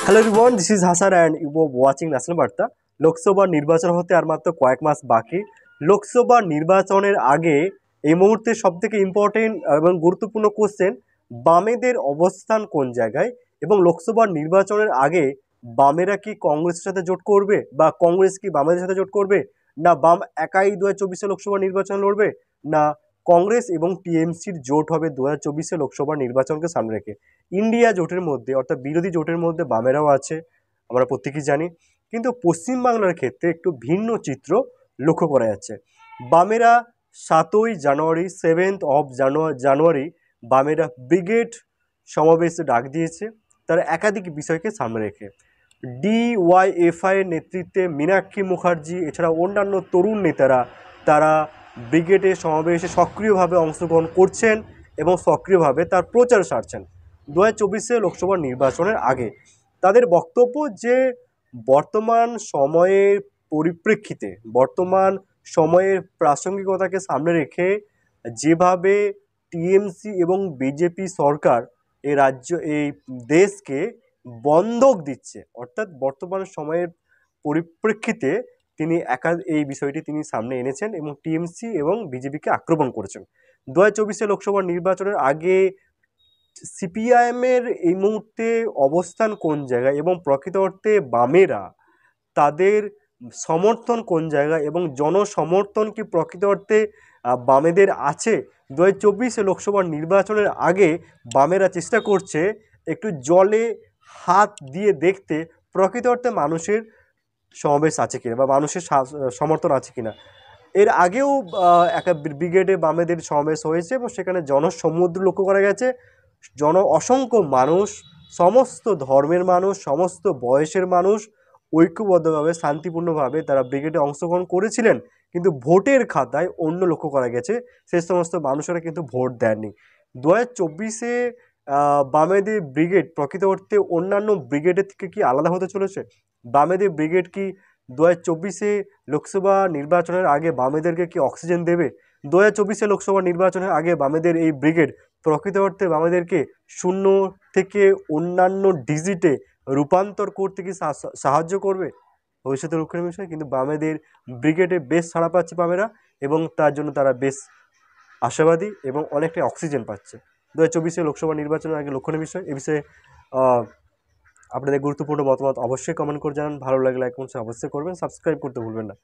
Hello everyone, this is Hasan and you are watching national Barta. Lok Sabha নির্বাচন হতে আর মাত্র কয়েক মাস বাকি। লোকসভা নির্বাচনের আগে এই মুহূর্তে সবথেকে ইম্পর্টেন্ট এবং গুরুত্বপূর্ণ কোশ্চেন, বামেদের অবস্থান কোন জায়গায়, এবং লোকসভা নির্বাচনের আগে বামেরা কি কংগ্রেসের সাথে জোট করবে, বা কংগ্রেস কি বামেদের সাথে জোট করবে, না বাম একাই 2024 লোকসভা নির্বাচন লড়বে, না কংগ্রেস এবং টিএমসির জোট হবে 2024 লোকসভা নির্বাচনকে সামনে রেখে। ইন্ডিয়া জোটের মধ্যে অর্থাৎ বিরোধী জোটের মধ্যে বামেরাও আছে, আমরা প্রত্যেকেই জানি। কিন্তু পশ্চিমবাংলার ক্ষেত্রে একটু ভিন্ন চিত্র লক্ষ্য করা যাচ্ছে। বামেরা 7ই জানুয়ারি, 7th of জানুয়ারি বামেরা ব্রিগেড সমাবেশে ডাক দিয়েছে, তারা একাধিক বিষয়কে সামনে রেখে। ডিওয়াইএফআই এর নেতৃত্বে মীনাক্ষী মুখার্জি এছাড়া অন্যান্য তরুণ নেতারা তারা ব্রিগেডে সমাবেশে সক্রিয়ভাবে অংশগ্রহণ করছেন এবং সক্রিয়ভাবে তার প্রচার সারছেন 2024 লোকসভা নির্বাচনের আগে। তাদের বক্তব্য যে বর্তমান সময়ের পরিপ্রেক্ষিতে, বর্তমান সময়ের প্রাসঙ্গিকতাকে সামনে রেখে যেভাবে টিএমসি এবং বিজেপি সরকার এই দেশকে বন্ধক দিচ্ছে, অর্থাৎ বর্তমান সময়ের পরিপ্রেক্ষিতে তিনি এই বিষয়টি তিনি সামনে এনেছেন এবং টিএমসি এবং বিজেপিকে আক্রমণ করেছেন। 2024 লোকসভা নির্বাচনের আগে সিপিআইএমের এই মুহূর্তে অবস্থান কোন জায়গায় এবং প্রকৃত অর্থে বামেরা তাদের সমর্থন কোন জায়গায় এবং জনসমর্থন কি প্রকৃত অর্থে বামেদের আছে। 2024 লোকসভা নির্বাচনের আগে বামেরা চেষ্টা করছে একটু জলে হাত দিয়ে দেখতে প্রকৃত অর্থে মানুষের সমাবেশ আছে কিনা বা মানুষের সমর্থন আছে কিনা। এর আগেও একটা ব্রিগেডে বামেদের সমাবেশ হয়েছে এবং সেখানে জনসমুদ্র লক্ষ্য করা গেছে। অসংখ্য মানুষ, সমস্ত ধর্মের মানুষ, সমস্ত বয়সের মানুষ ঐক্যবদ্ধভাবে শান্তিপূর্ণভাবে তারা ব্রিগেডে অংশগ্রহণ করেছিলেন, কিন্তু ভোটের খাতায় অন্য লক্ষ্য করা গেছে সেই সমস্ত মানুষেরা কিন্তু ভোট দেননি। 2024 বামেদের ব্রিগেড প্রকৃত অর্থে অন্যান্য ব্রিগেডের থেকে কি আলাদা হতে চলেছে? বামেদের ব্রিগেড কি 2024 লোকসভা নির্বাচনের আগে বামেদেরকে কি অক্সিজেন দেবে? 2024 লোকসভা নির্বাচনের আগে বামেদের এই ব্রিগেড প্রকৃত অর্থে বামেদেরকে শূন্য থেকে অন্যান্য ডিজিটে রূপান্তর করতে কি সাহায্য করবে? ভবিষ্যতের লক্ষ্যের বিষয়, কিন্তু বামেদের ব্রিগেডে বেশ সাড়া পাচ্ছে বামেরা এবং তার জন্য তারা বেশ আশাবাদী এবং অনেকটাই অক্সিজেন পাচ্ছে। 2024 লোকসভা নির্বাচনের আগে লক্ষণীয় বিষয়। এ বিষয়ে আপনাদের গুরুত্বপূর্ণ মতামত অবশ্যই কমেন্ট করে জানান। ভালো লাগলে লাইক অবশ্যই করবেন, সাবস্ক্রাইব করতে ভুলবেন না।